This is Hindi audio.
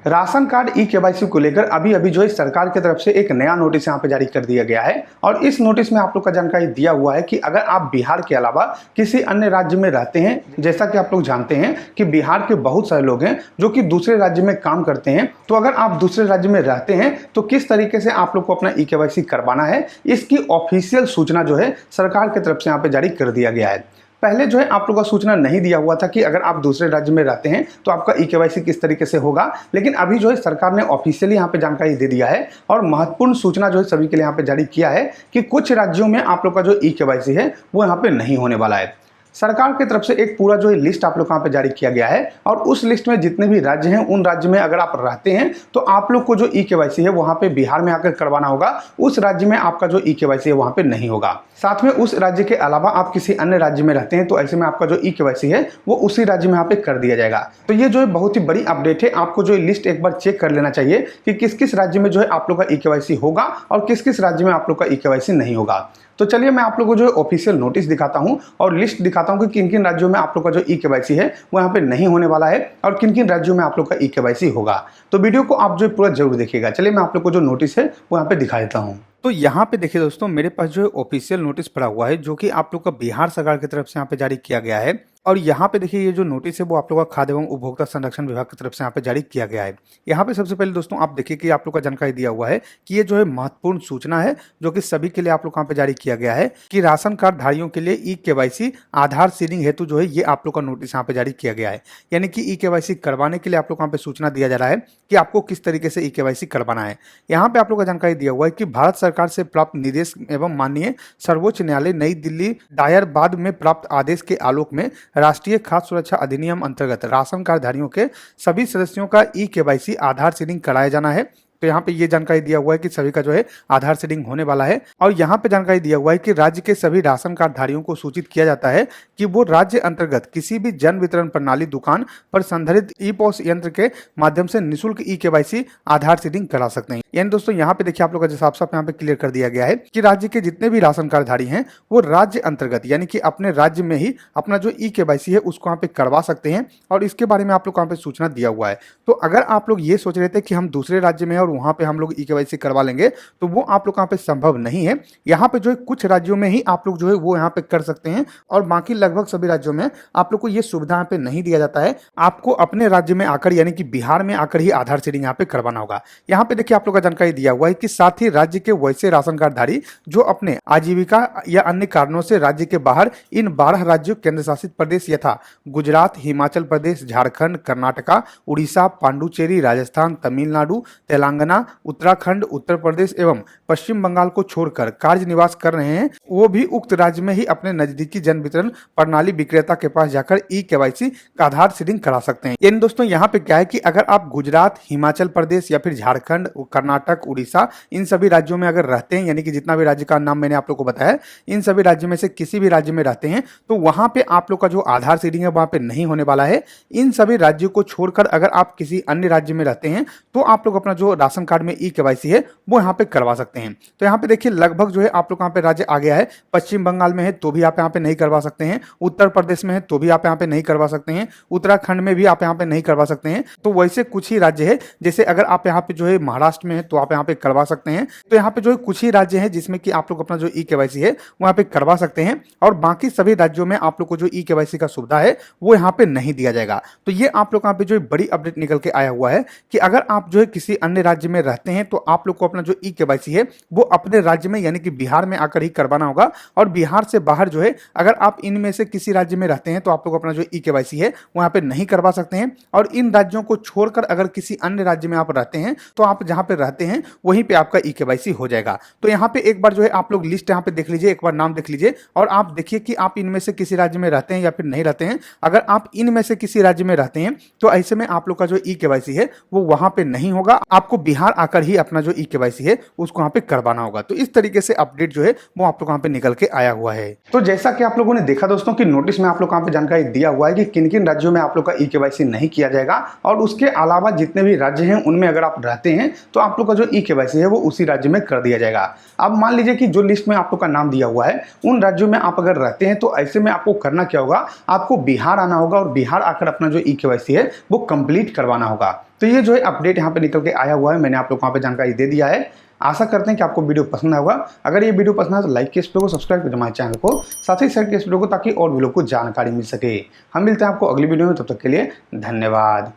राशन कार्ड ई-केवाईसी को लेकर अभी अभी जो है सरकार की तरफ से एक नया नोटिस यहाँ पे जारी कर दिया गया है। और इस नोटिस में आप लोग का जानकारी दिया हुआ है कि अगर आप बिहार के अलावा किसी अन्य राज्य में रहते हैं, जैसा कि आप लोग जानते हैं कि बिहार के बहुत सारे लोग हैं जो कि दूसरे राज्य में काम करते हैं, तो अगर आप दूसरे राज्य में रहते हैं तो किस तरीके से आप लोग को अपना ई-केवाईसी करवाना है, इसकी ऑफिशियल सूचना जो है सरकार की तरफ से यहाँ पे जारी कर दिया गया है। पहले जो है आप लोगों को सूचना नहीं दिया हुआ था कि अगर आप दूसरे राज्य में रहते हैं तो आपका ई-केवाईसी किस तरीके से होगा, लेकिन अभी जो है सरकार ने ऑफिशियली यहाँ पे जानकारी दे दिया है और महत्वपूर्ण सूचना जो है सभी के लिए यहाँ पे जारी किया है कि कुछ राज्यों में आप लोग का जो ई-केवाईसी है वो यहाँ पे नहीं होने वाला है। सरकार की तरफ से एक पूरा जो है लिस्ट आप लोग यहाँ पे जारी किया गया है और उस लिस्ट में जितने भी राज्य हैं उन राज्य में अगर आप रहते हैं तो आप लोग को जो ई-केवाईसी है वहाँ पे बिहार में आकर करवाना होगा, उस राज्य में आपका जो ई-केवाईसी है वहाँ पे नहीं होगा। साथ में उस राज्य के अलावा आप किसी अन्य राज्य में रहते हैं तो ऐसे में आपका जो ई-केवाईसी है वो उसी राज्य में यहाँ पे कर दिया जाएगा। तो ये जो है बहुत ही बड़ी अपडेट है, आपको जो लिस्ट एक बार चेक कर लेना चाहिए कि किस किस राज्य में जो है आप लोग का ई-केवाईसी होगा और किस किस राज्य में आप लोग का ई-केवाईसी नहीं होगा। तो चलिए मैं आप लोगों को जो ऑफिशियल नोटिस दिखाता हूं और लिस्ट दिखाता हूं कि किन किन राज्यों में आप लोग का जो ई-केवाईसी है वो यहाँ पे नहीं होने वाला है और किन किन राज्यों में आप लोग का ई-केवाईसी होगा। तो वीडियो को आप जो पूरा जरूर देखिएगा। चलिए मैं आप लोग को जो नोटिस है वो यहाँ पे दिखा देता हूँ। तो यहाँ पे देखिए दोस्तों, मेरे पास जो है ऑफिशियल नोटिस पड़ा हुआ है जो कि आप लोग का बिहार सरकार की तरफ से यहाँ पे जारी किया गया है। और यहाँ पे देखिए ये जो नोटिस है वो आप लोग का खाद्य एवं उपभोक्ता संरक्षण विभाग की तरफ से यहाँ पे जारी किया गया है। यहाँ पे सबसे पहले दोस्तों आप देखिए कि आप लोग का जानकारी दिया हुआ है कि ये जो है महत्वपूर्ण सूचना है जो कि सभी के लिए आप लोग यहाँ पे जारी किया गया है कि राशन कार्ड धारियों के लिए ई-केवाईसी आधार सीडिंग हेतु जो है ये आप लोग का नोटिस यहाँ पे जारी किया गया है। यानी कि ई-केवाईसी करवाने के लिए आप लोग यहाँ पे सूचना दिया जा रहा है कि आपको किस तरीके से ई-केवाईसी करवाना है। यहाँ पे आप लोग का जानकारी दिया हुआ है कि भारत सरकार से प्राप्त निर्देश एवं माननीय सर्वोच्च न्यायालय नई दिल्ली दायर बाद में प्राप्त आदेश के आलोक में राष्ट्रीय खाद्य सुरक्षा अधिनियम अंतर्गत राशन कार्ड धारियों के सभी सदस्यों का ई-केवाईसी आधार सीडिंग कराया जाना है। तो यहाँ पे ये जानकारी दिया हुआ है कि सभी का जो है आधार सीडिंग होने वाला है। और यहाँ पे जानकारी दिया हुआ है कि राज्य के सभी राशन कार्ड धारियों को सूचित किया जाता है कि वो राज्य अंतर्गत किसी भी जन वितरण प्रणाली दुकान पर संधारित ई-पॉस यंत्र के माध्यम से निःशुल्क ई-केवाईसी आधार सीडिंग करा सकते हैं। यानी दोस्तों यहाँ पे देखिए आप लोग का साफ साफ यहाँ पे क्लियर कर दिया गया है कि राज्य के जितने भी राशन कार्ड धारी हैं वो राज्य अंतर्गत यानी कि अपने राज्य में ही अपना जो ई-केवाईसी है उसको यहाँ पे करवा सकते हैं। और इसके बारे में आप लोग को यहाँ पे सूचना दिया हुआ है। तो अगर आप लोग ये सोच रहे थे कि हम दूसरे राज्य में और वहां पे हम लोग ई-केवाईसी करवा लेंगे तो वो आप लोग यहाँ पे संभव नहीं है। यहाँ पे जो है कुछ राज्यों में ही आप लोग जो है वो यहाँ पे कर सकते हैं और बाकी लगभग सभी राज्यों में आप लोग को ये सुविधा यहाँ पे नहीं दिया जाता है। आपको अपने राज्य में आकर यानी कि बिहार में आकर ही आधार सीडिंग यहाँ पे करवाना होगा। यहाँ पे देखिए आप लोग का जानकारी दिया हुआ है कि साथ ही राज्य के वैसे राशन कार्ड धारी जो अपने आजीविका या अन्य कारणों से राज्य के बाहर इन 12 राज्यों केंद्र शासित प्रदेश यथा गुजरात, हिमाचल प्रदेश, झारखंड, कर्नाटका, उड़ीसा, पांडुचेरी, राजस्थान, तमिलनाडु, तेलंगाना, उत्तराखंड, उत्तर प्रदेश एवं पश्चिम बंगाल को छोड़कर कार्य निवास कर रहे हैं वो भी उक्त राज्य में ही अपने नजदीकी जन वितरण प्रणाली विक्रेता के पास जाकर ई-केवाईसी का आधार सीडिंग करा सकते हैं। यानी दोस्तों यहाँ पे क्या है कि अगर आप गुजरात, हिमाचल प्रदेश या फिर झारखंड, कर्नाटक, उड़ीसा इन सभी राज्यों में अगर रहते हैं, यानी कि जितना भी राज्य का नाम मैंने आप लोग को बताया, इन सभी राज्य में से किसी भी राज्य में रहते हैं तो वहां पे आप लोग का जो आधार सीडिंग है वहां पे नहीं होने वाला है। इन सभी राज्यों को छोड़कर अगर आप किसी अन्य राज्य में रहते हैं तो आप लोग अपना जो राशन कार्ड में ई-केवाईसी है वो यहाँ पे करवा सकते हैं। तो यहाँ पे देखिए लगभग जो है आप लोग यहाँ पे राज्य आ गया है। पश्चिम बंगाल में है तो भी आप यहाँ पे नहीं करवा सकते हैं, उत्तर प्रदेश में है तो भी आप यहाँ पे नहीं करवा सकते हैं, उत्तराखंड में भी आप यहाँ पे नहीं करवा सकते हैं। तो वैसे कुछ ही राज्य है, जैसे अगर आप यहाँ पे जो है महाराष्ट्र में है तो आप यहाँ पे करवा सकते हैं। तो यहाँ पे जो है कुछ ही राज्य है जिसमें कि आप लोग अपना जो ई-केवाईसी है वो यहाँ पे करवा सकते हैं और बाकी सभी राज्यों में आप लोग को जो ई-केवाईसी का सुविधा है वो यहाँ पे नहीं दिया जाएगा। तो ये आप लोग यहाँ पे जो बड़ी अपडेट निकल के आया हुआ है कि अगर आप जो है किसी अन्य राज्य में रहते हैं तो आप लोग को अपना जो ई-केवाईसी है वो अपने राज्य में यानी कि बिहार में आकर ही करवाना होगा। और बिहार से बाहर जो है अगर आप इनमें से किसी राज्य में रहते हैं तो आप लोग अपना जो ई-केवाईसी है वहां पे नहीं करवा सकते हैं। और इन राज्यों को छोड़कर अगर किसी अन्य राज्य में आप रहते हैं तो आप जहां पे रहते हैं वहीं पे आपका ई-केवाईसी हो जाएगा। तो यहाँ पे एक बार जो है आप लोग लिस्ट यहाँ पे देख लीजिए, एक बार नाम देख लीजिए और आप देखिए कि आप इनमें से किसी राज्य में रहते हैं या फिर नहीं रहते हैं। अगर आप इनमें से किसी राज्य में रहते हैं तो ऐसे में आप लोग का जो ई-केवाईसी है वो वहां पे नहीं होगा, आपको बिहार आकर ही अपना जो ई-केवाईसी है उसको यहाँ पे करवाना होगा। तो इस तरीके से अपडेट जो है वो आप लोग यहाँ पे निकल के आया हुआ है। तो जैसा कि आप लोगों ने देखा दोस्तों कि नोटिस में आप लोग यहाँ पे जानकारी दिया हुआ है कि किन किन राज्यों में आप लोग का ई-केवाईसी नहीं किया जाएगा और उसके अलावा जितने भी राज्य हैं उनमें अगर आप रहते हैं तो आप लोग का जो ई-केवाईसी है वो उसी राज्य में कर दिया जाएगा। अब मान लीजिए कि जो लिस्ट में आप लोग का नाम दिया हुआ है उन राज्यों में आप अगर रहते हैं तो ऐसे में आपको करना क्या होगा, आपको बिहार आना होगा और बिहार आकर अपना जो ई-केवाईसी है वो कंप्लीट करवाना होगा। तो ये जो है अपडेट यहाँ पे निकल के आया हुआ है, मैंने आप लोग को यहाँ पे जानकारी दे दिया है। आशा करते हैं कि आपको वीडियो पसंद होगा। अगर ये वीडियो पसंद है तो लाइक कीजिए इस वीडियो को, सब्सक्राइब कीजिए हमारे चैनल को, साथ ही शेयर कीजिए इस वीडियो को ताकि और भी लोग को जानकारी मिल सके। हम मिलते हैं आपको अगली वीडियो में, तब तक के लिए धन्यवाद।